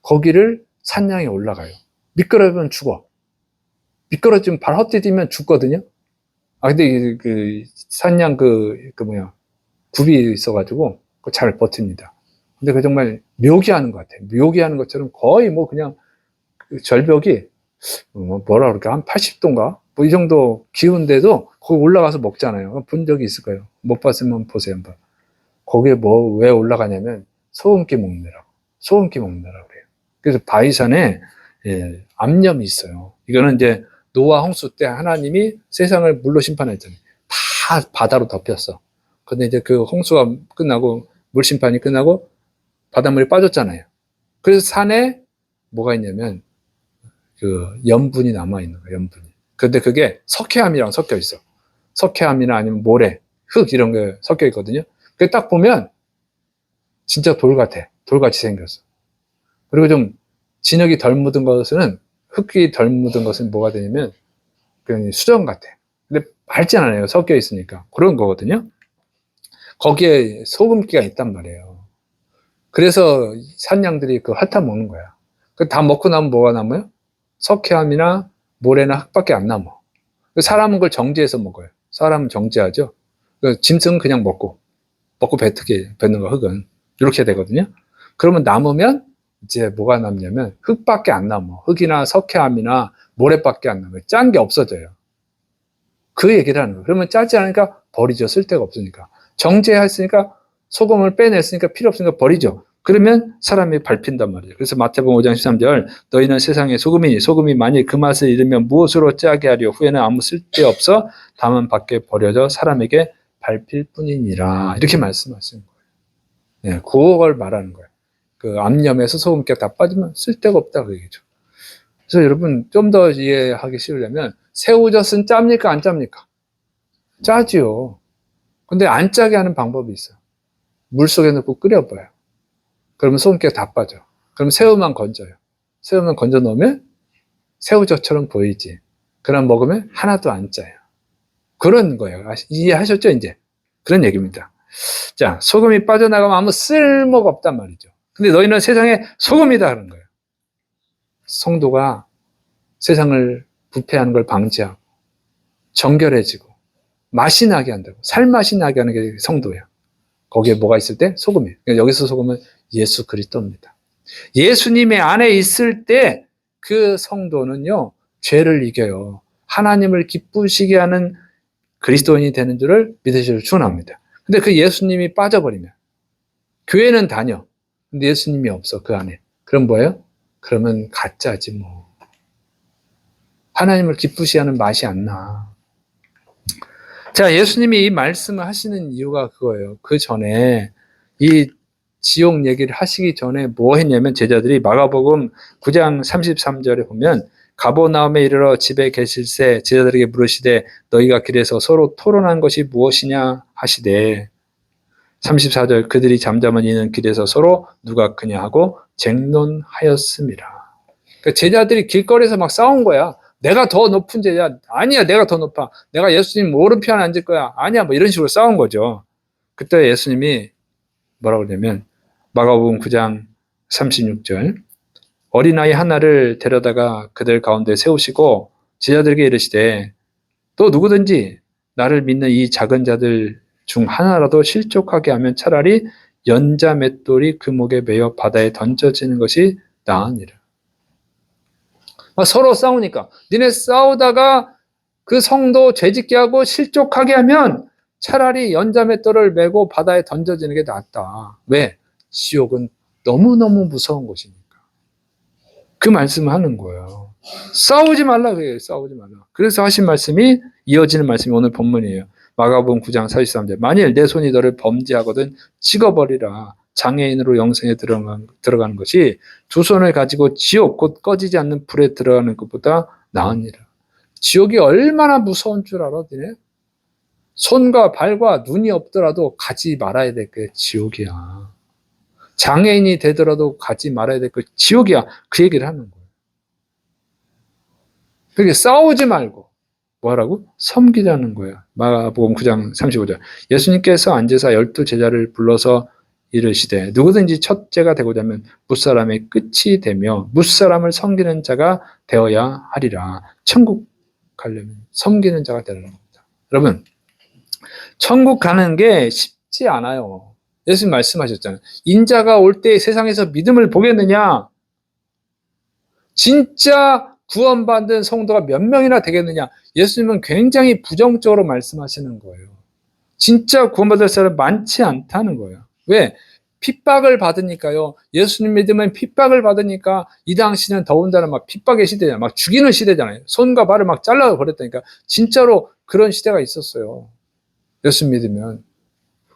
거기를 산양이 올라가요. 미끄러지면 죽어. 미끄러지면 발 헛디디면 죽거든요. 근데 그 산양 굽이 있어가지고 잘 버팁니다. 근데 그 정말 묘기하는 것 같아요. 묘기하는 것처럼 거의 뭐 그냥 그 절벽이 뭐라 그럴까 한 80도인가 뭐 이 정도 기운데도 거기 올라가서 먹잖아요. 본 적이 있을 거예요. 못 봤으면 보세요 한번. 거기에 뭐 왜 올라가냐면 소금기 먹느라고 그래요. 그래서 바위산에 암염이 있어요. 이거는 이제 노아 홍수 때 하나님이 세상을 물로 심판했잖아요. 다 바다로 덮였어. 근데 이제 그 홍수가 끝나고 물 심판이 끝나고 바닷물이 빠졌잖아요. 그래서 산에 뭐가 있냐면 그 염분이 남아 있는 거예요. 염분이. 근데 그게 석회암이랑 섞여 있어. 석회암이나 아니면 모래, 흙 이런 게 섞여 있거든요. 그 딱 보면 진짜 돌 같아. 돌같이 생겼어. 그리고 좀 진흙이 덜 묻은 것은 흙이 덜 묻은 것은 뭐가 되냐면 그냥 수정 같아. 근데 맑지 않아요. 섞여 있으니까. 그런 거거든요. 거기에 소금기가 있단 말이에요. 그래서 산양들이 그 핥아 먹는 거야. 다 먹고 나면 뭐가 남아요? 석회암이나 모래나 흙밖에 안 남아. 사람은 그걸 정제해서 먹어요. 사람은 정제하죠. 짐승은 그냥 먹고 뱉는 거 흙은. 이렇게 되거든요. 그러면 남으면 이제 뭐가 남냐면 흙밖에 안 남아. 흙이나 석회암이나 모래밖에 안 남아요. 짠 게 없어져요. 그 얘기를 하는 거예요. 그러면 짜지 않으니까 버리죠. 쓸데가 없으니까. 정제했으니까 소금을 빼냈으니까 필요 없으니까 버리죠. 그러면 사람이 밟힌단 말이에요. 그래서 마태복음 5장 13절 너희는 세상의 소금이니 소금이 만일 그 맛을 잃으면 무엇으로 짜게 하려 후에는 아무 쓸데없어 다만 밖에 버려져 사람에게 밟힐 뿐이니라. 이렇게 말씀하시는 거예요. 네, 그걸 말하는 거예요. 그 암염에서 소금기가 다 빠지면 쓸데가 없다 그 얘기죠. 그래서 여러분 좀 더 이해하기 쉬우려면 새우젓은 짭니까 안 짭니까? 짜지요. 근데 안 짜게 하는 방법이 있어요. 물속에 넣고 끓여봐요. 그러면 소금기가 다 빠져. 그럼 새우만 건져요. 새우만 건져 넣으면 새우젓처럼 보이지. 그럼 먹으면 하나도 안 짜요. 그런 거예요. 이해하셨죠 이제? 그런 얘기입니다. 자, 소금이 빠져나가면 아무 쓸모가 없단 말이죠. 근데 너희는 세상에 소금이다 하는 거예요. 성도가 세상을 부패하는 걸 방지하고 정결해지고 맛이 나게 한다고. 살맛이 나게 하는 게 성도예요. 거기에 뭐가 있을 때? 소금이에요. 그러니까 여기서 소금은 예수 그리스도입니다. 예수님의 안에 있을 때 그 성도는요, 죄를 이겨요. 하나님을 기쁘시게 하는 그리스도인이 되는 줄을 믿으시길 축원합니다. 근데 그 예수님이 빠져버리면 교회는 다녀. 근데 예수님이 없어 그 안에. 그럼 뭐예요? 그러면 가짜지 뭐. 하나님을 기쁘시게 하는 맛이 안 나. 자, 예수님이 이 말씀을 하시는 이유가 그거예요. 그 전에 이 지옥 얘기를 하시기 전에 뭐 했냐면 제자들이 마가복음 9장 33절에 보면 가버나움에 이르러 집에 계실새 제자들에게 물으시되 너희가 길에서 서로 토론한 것이 무엇이냐 하시되 34절 그들이 잠잠한 이는 길에서 서로 누가 크냐 하고 쟁론하였습니다. 그러니까 제자들이 길거리에서 막 싸운 거야. 내가 더 높은 제자 아니야 내가 더 높아. 내가 예수님 오른편 앉을 거야. 아니야 뭐 이런 식으로 싸운 거죠. 그때 예수님이 뭐라고 그러냐면 마가복음 9장 36절 어린아이 하나를 데려다가 그들 가운데 세우시고 제자들에게 이르시되 또 누구든지 나를 믿는 이 작은 자들 중 하나라도 실족하게 하면 차라리 연자 맷돌이 그 목에 매어 바다에 던져지는 것이 나으니라. 서로 싸우니까 니네 싸우다가 그 성도 죄짓게 하고 실족하게 하면 차라리 연자 맷돌을 메고 바다에 던져지는 게 낫다. 왜? 지옥은 너무너무 무서운 곳이니까. 그 말씀을 하는 거예요. 싸우지 말라 그래요. 싸우지 말라. 그래서 하신 말씀이 이어지는 말씀이 오늘 본문이에요. 마가복음 9장 43절 만일 내 손이 너를 범죄하거든 찍어버리라. 장애인으로 영생에 들어가는 것이 두 손을 가지고 지옥 곧 꺼지지 않는 불에 들어가는 것보다 나으니라. 지옥이 얼마나 무서운 줄 알아? 니네? 손과 발과 눈이 없더라도 가지 말아야 될 게 지옥이야. 장애인이 되더라도 가지 말아야 될 게 지옥이야. 그 얘기를 하는 거예요. 그러니까 싸우지 말고 뭐하라고? 섬기자는 거예요. 마가복음 9장 35절 예수님께서 앉으사 12 제자를 불러서 이르시되 누구든지 첫째가 되고자 하면 무사람의 끝이 되며 무사람을 섬기는 자가 되어야 하리라. 천국 가려면 섬기는 자가 되는 겁니다. 여러분 천국 가는 게 쉽지 않아요. 예수님 말씀하셨잖아요. 인자가 올 때 세상에서 믿음을 보겠느냐? 진짜 구원받은 성도가 몇 명이나 되겠느냐? 예수님은 굉장히 부정적으로 말씀하시는 거예요. 진짜 구원받을 사람 많지 않다는 거예요. 왜? 핍박을 받으니까요. 예수님 믿으면 핍박을 받으니까 이 당시는 더군다나 막 핍박의 시대잖아요. 막 죽이는 시대잖아요. 손과 발을 막 잘라 버렸다니까. 진짜로 그런 시대가 있었어요. 예수 믿으면.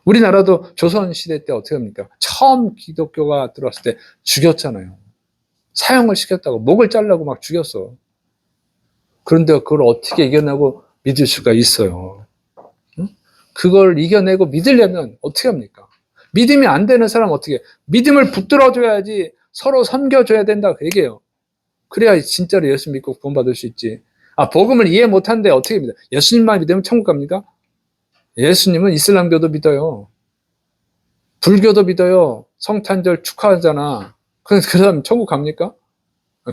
우리나라도 조선시대 때 어떻게 합니까? 처음 기독교가 들어왔을 때 죽였잖아요. 사형을 시켰다고 목을 자르고 막 죽였어. 그런데 그걸 어떻게 이겨내고 믿을 수가 있어요. 응? 그걸 이겨내고 믿으려면 어떻게 합니까? 믿음이 안 되는 사람은 어떻게 해? 믿음을 붙들어줘야지 서로 섬겨줘야 된다고 얘기해요. 그래야 진짜로 예수 믿고 구원받을 수 있지. 복음을 이해 못하는데 어떻게 믿어요? 예수님만 믿으면 천국 갑니까? 예수님은 이슬람교도 믿어요. 불교도 믿어요. 성탄절 축하하잖아. 그 사람 천국 갑니까?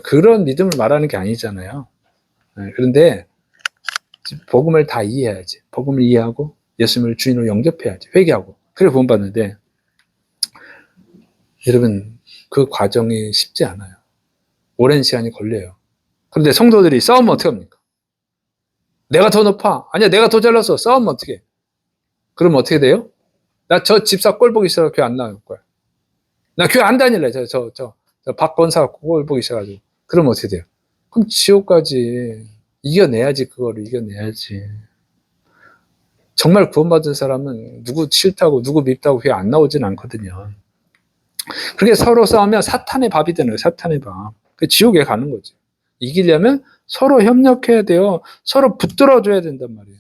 그런 믿음을 말하는 게 아니잖아요. 그런데 복음을 다 이해해야지. 복음을 이해하고 예수님을 주인으로 영접해야지. 회개하고. 그래 구원받는데 여러분 그 과정이 쉽지 않아요. 오랜 시간이 걸려요. 그런데 성도들이 싸우면 어떻게 합니까? 내가 더 높아. 아니야, 내가 더 잘났어. 싸우면 어떻게 해? 그러면 어떻게 돼요? 나 저 집사 꼴 보기 싫어. 교회 안 나올 거야. 나 교회 안 다닐래. 저 박권사 꼴 보기 싫어가지고. 그러면 어떻게 돼요? 그럼 지옥까지 이겨내야지. 그거를 이겨내야지. 정말 구원받은 사람은 누구 싫다고 누구 밉다고 교회 안 나오진 않거든요. 그렇게 서로 싸우면 사탄의 밥이 되는 거예요. 사탄의 밥. 그 지옥에 가는 거죠. 이기려면 서로 협력해야 돼요. 서로 붙들어줘야 된단 말이에요.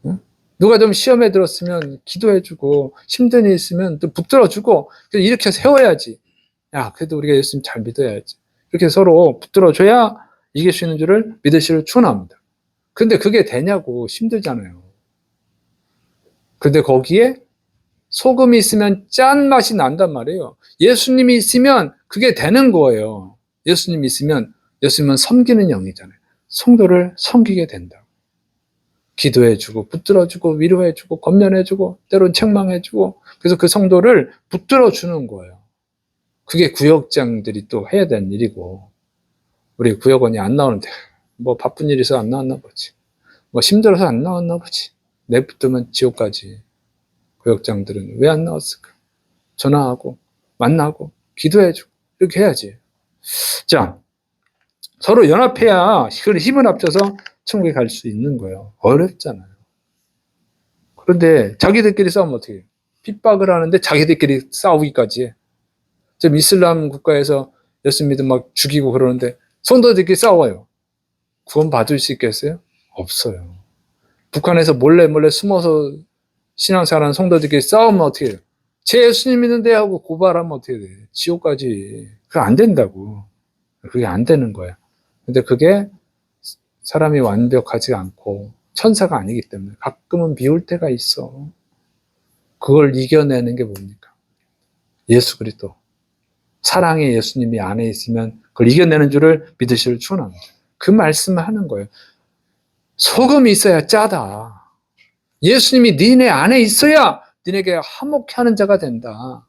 응? 누가 좀 시험에 들었으면 기도해주고 힘든 일 있으면 또 붙들어주고 이렇게 세워야지. 야, 그래도 우리가 예수님 잘 믿어야지. 이렇게 서로 붙들어줘야 이길 수 있는 줄을 믿으시를 축원합니다. 근데 그게 되냐고. 힘들잖아요. 근데 거기에 소금이 있으면 짠 맛이 난단 말이에요. 예수님이 있으면 그게 되는 거예요. 예수님이 있으면, 예수님은 섬기는 영이잖아요. 성도를 섬기게 된다. 기도해주고 붙들어주고 위로해주고 권면해주고 때론 책망해주고, 그래서 그 성도를 붙들어주는 거예요. 그게 구역장들이 또 해야 되는 일이고, 우리 구역원이 안 나오는데 뭐 바쁜 일이 있어서 안 나왔나 보지, 뭐 힘들어서 안 나왔나 보지, 내붙으면 지옥까지. 구역장들은 왜 안 나왔을까? 전화하고 만나고 기도해주고 이렇게 해야지. 자, 서로 연합해야 힘을 합쳐서 천국에 갈 수 있는 거예요. 어렵잖아요. 그런데 자기들끼리 싸우면 어떻게 해요? 핍박을 하는데 자기들끼리 싸우기까지 해. 지금 이슬람 국가에서 예수 믿음 막 죽이고 그러는데 성도들끼리 싸워요. 구원 받을 수 있겠어요? 없어요. 북한에서 몰래 숨어서 신앙생활하는 성도들끼리 싸우면 어떻게 해요? 제 예수님 믿는데 하고 고발하면 어떻게 돼? 지옥까지. 그게 안 된다고. 그게 안 되는 거야. 근데 그게 사람이 완벽하지 않고 천사가 아니기 때문에 가끔은 미울 때가 있어. 그걸 이겨내는 게 뭡니까? 예수 그리스도. 사랑의 예수님이 안에 있으면 그걸 이겨내는 줄을 믿으시길 축원합니다. 그 말씀을 하는 거예요. 소금이 있어야 짜다. 예수님이 니네 안에 있어야 니네게 화목해 하는 자가 된다.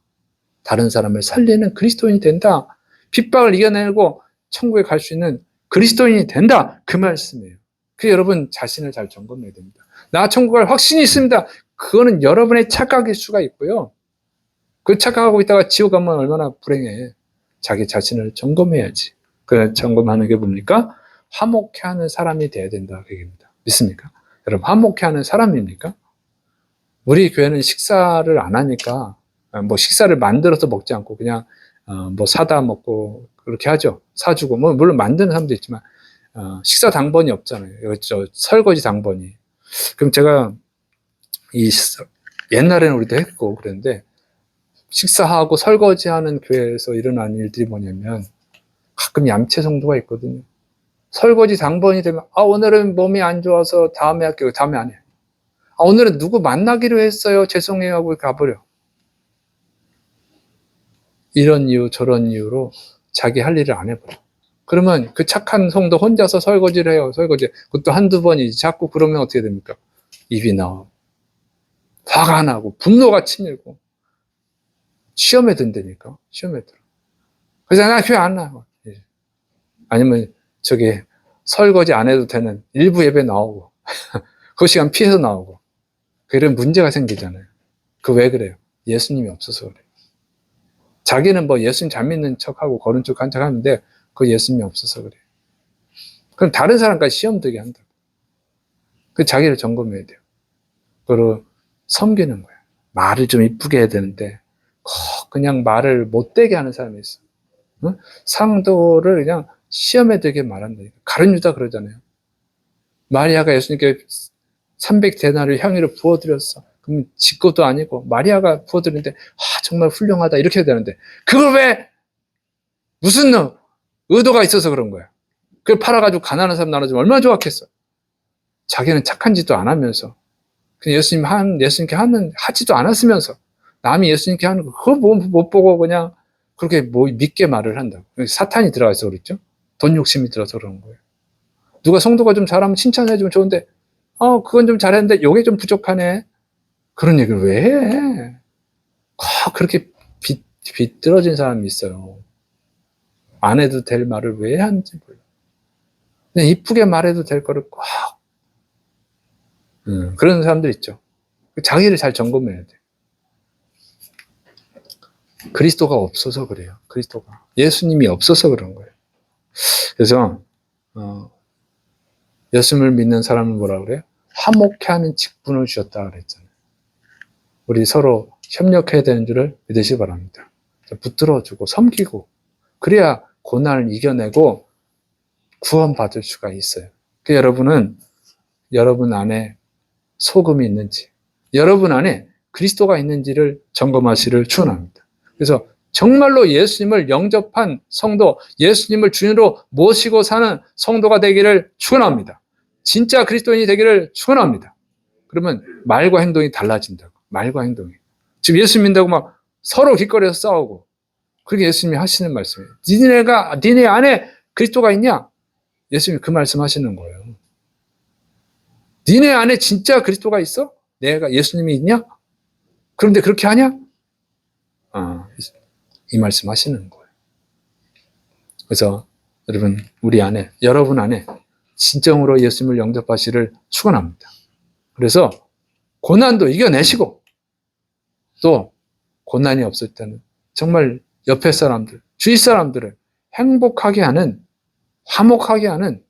다른 사람을 살리는 그리스도인이 된다. 핍박을 이겨내고 천국에 갈 수 있는 그리스도인이 된다. 그 말씀이에요. 그 여러분 자신을 잘 점검해야 됩니다. 나 천국 갈 확신이 있습니다. 그거는 여러분의 착각일 수가 있고요. 그 착각하고 있다가 지옥 가면 얼마나 불행해. 자기 자신을 점검해야지. 그 점검하는 게 뭡니까? 화목해 하는 사람이 돼야 된다. 그 얘기입니다. 믿습니까? 여러분, 화목해 하는 사람입니까? 우리 교회는 식사를 안 하니까, 뭐 식사를 만들어서 먹지 않고 그냥 뭐 사다 먹고 그렇게 하죠. 사주고, 뭐 물론 만드는 사람도 있지만 식사 당번이 없잖아요. 설거지 당번이. 그럼 제가 옛날에는 우리도 했고 그랬는데, 식사하고 설거지하는 교회에서 일어나는 일들이 뭐냐면 가끔 얌체 성도가 있거든요. 설거지 당번이 되면 오늘은 몸이 안 좋아서 다음에 할게요. 다음에 안 해요. 오늘은 누구 만나기로 했어요. 죄송해요 하고 가버려. 이런 이유 저런 이유로 자기 할 일을 안 해버려. 그러면 그 착한 성도 혼자서 설거지를 해요. 설거지. 그것도 한두 번이지. 자꾸 그러면 어떻게 됩니까? 입이 나와. 화가 나고 분노가 치밀고 시험에 든다니까. 시험에 들어. 그래서 나 교회 안 나와. 아니면 저기 설거지 안 해도 되는 일부 예배 나오고 그 시간 피해서 나오고 그런 문제가 생기잖아요. 그 왜 그래요? 예수님이 없어서 그래요. 자기는 뭐 예수님 잘 믿는 척하고 거른 척한 척 하는데 그 예수님이 없어서 그래요. 그럼 다른 사람까지 시험 들게 한다고. 그 자기를 점검해야 돼요. 그리고 섬기는 거예요. 말을 좀 이쁘게 해야 되는데 그냥 말을 못되게 하는 사람이 있어. 응? 상도를 그냥 시험에 들게 말한다. 가룟 유다 그러잖아요. 마리아가 예수님께 300데나리온 향유를 부어드렸어. 그럼 지 것도 아니고 마리아가 부어드렸는데 정말 훌륭하다 이렇게 해야 되는데 그걸 왜 무슨 의도가 있어서 그런 거야. 그걸 팔아가지고 가난한 사람 나눠주면 얼마나 좋았겠어. 자기는 착한 짓도 안 하면서 그냥 예수님께 하지도 않았으면서 남이 예수님께 하는 거 그걸 못 보고 그냥 그렇게 믿게 말을 한다고. 사탄이 들어가서 그렇죠. 돈 욕심이 들어서 그런 거예요. 누가 성도가 좀 잘하면 칭찬해주면 좋은데 그건 좀 잘했는데 요게 좀 부족하네. 그런 얘기를 왜 해? 그렇게 비뚤어진 사람이 있어요. 안 해도 될 말을 왜 하는지 몰라. 그냥 이쁘게 말해도 될 거를 꼭 그런 사람들 있죠. 자기를 잘 점검해야 돼. 그리스도가 없어서 그래요. 그리스도가. 예수님이 없어서 그런 거예요. 그래서 예수님을 믿는 사람은 뭐라 그래요? 화목해 하는 직분을 주셨다 그랬잖아요. 우리 서로 협력해야 되는 줄을 믿으시기 바랍니다. 붙들어주고 섬기고 그래야 고난을 이겨내고 구원받을 수가 있어요. 여러분은 여러분 안에 소금이 있는지, 여러분 안에 그리스도가 있는지를 점검하시기를 축원합니다. 그래서 정말로 예수님을 영접한 성도, 예수님을 주인으로 모시고 사는 성도가 되기를 축원합니다. 진짜 그리스도인이 되기를 축원합니다. 그러면 말과 행동이 달라진다고. 말과 행동이. 지금 예수 믿는다고 막 서로 길거리에서 싸우고 그렇게 예수님이 하시는 말씀이에요. 니네 안에 그리스도가 있냐? 예수님이 그 말씀 하시는 거예요. 니네 안에 진짜 그리스도가 있어? 내가 예수님이 있냐? 그런데 그렇게 하냐? 이 말씀 하시는 거예요. 그래서 여러분, 여러분 안에 진정으로 예수님을 영접하시기를 축원합니다. 그래서 고난도 이겨내시고 또 고난이 없을 때는 정말 옆에 사람들, 주위 사람들을 행복하게 하는, 화목하게 하는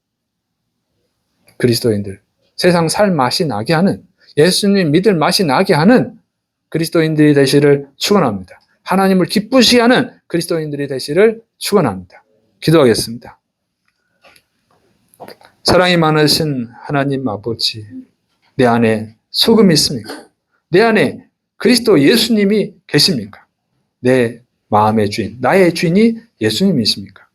그리스도인들, 세상 살 맛이 나게 하는, 예수님 믿을 맛이 나게 하는 그리스도인들이 되시기를 축원합니다. 하나님을 기쁘시게 하는 그리스도인들이 되시기를 축원합니다. 기도하겠습니다. 사랑이 많으신 하나님 아버지, 내 안에 소금이 있습니까? 내 안에 그리스도 예수님이 계십니까? 내 마음의 주인, 나의 주인이 예수님이십니까?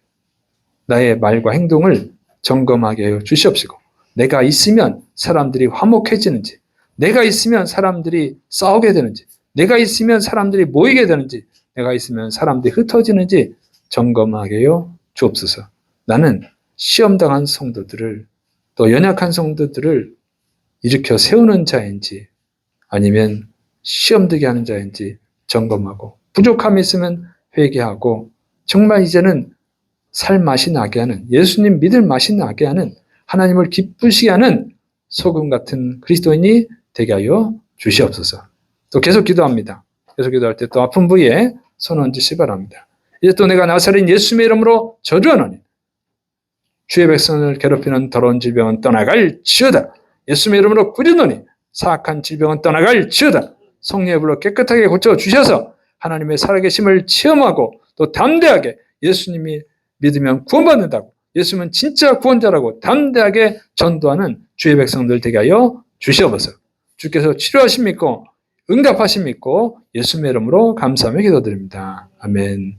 나의 말과 행동을 점검하게 하여 주시옵시고, 내가 있으면 사람들이 화목해지는지, 내가 있으면 사람들이 싸우게 되는지, 내가 있으면 사람들이 모이게 되는지, 내가 있으면 사람들이 흩어지는지 점검하게 하여 주옵소서. 나는 시험당한 성도들을, 또 연약한 성도들을 일으켜 세우는 자인지 아니면 시험되게 하는 자인지 점검하고, 부족함이 있으면 회개하고, 정말 이제는 살 맛이 나게 하는, 예수님 믿을 맛이 나게 하는, 하나님을 기쁘시게 하는 소금 같은 그리스도인이 되게 하여 주시옵소서. 또 계속 기도합니다. 계속 기도할 때 또 아픈 부위에 손 얹으시기 바랍니다. 이제 또 내가 나사렛 예수님의 이름으로 저주하노니 주의 백성을 괴롭히는 더러운 질병은 떠나갈지어다. 예수님의 이름으로 꾸짖노니 사악한 질병은 떠나갈지어다. 성령의 불로 깨끗하게 고쳐주셔서 하나님의 살아계심을 체험하고 또 담대하게 예수님이 믿으면 구원받는다고, 예수님은 진짜 구원자라고 담대하게 전도하는 주의 백성들 되게 하여 주시옵소서. 주께서 치료하십니까? 응답하십니까? 예수님의 이름으로 감사하며 기도드립니다. 아멘.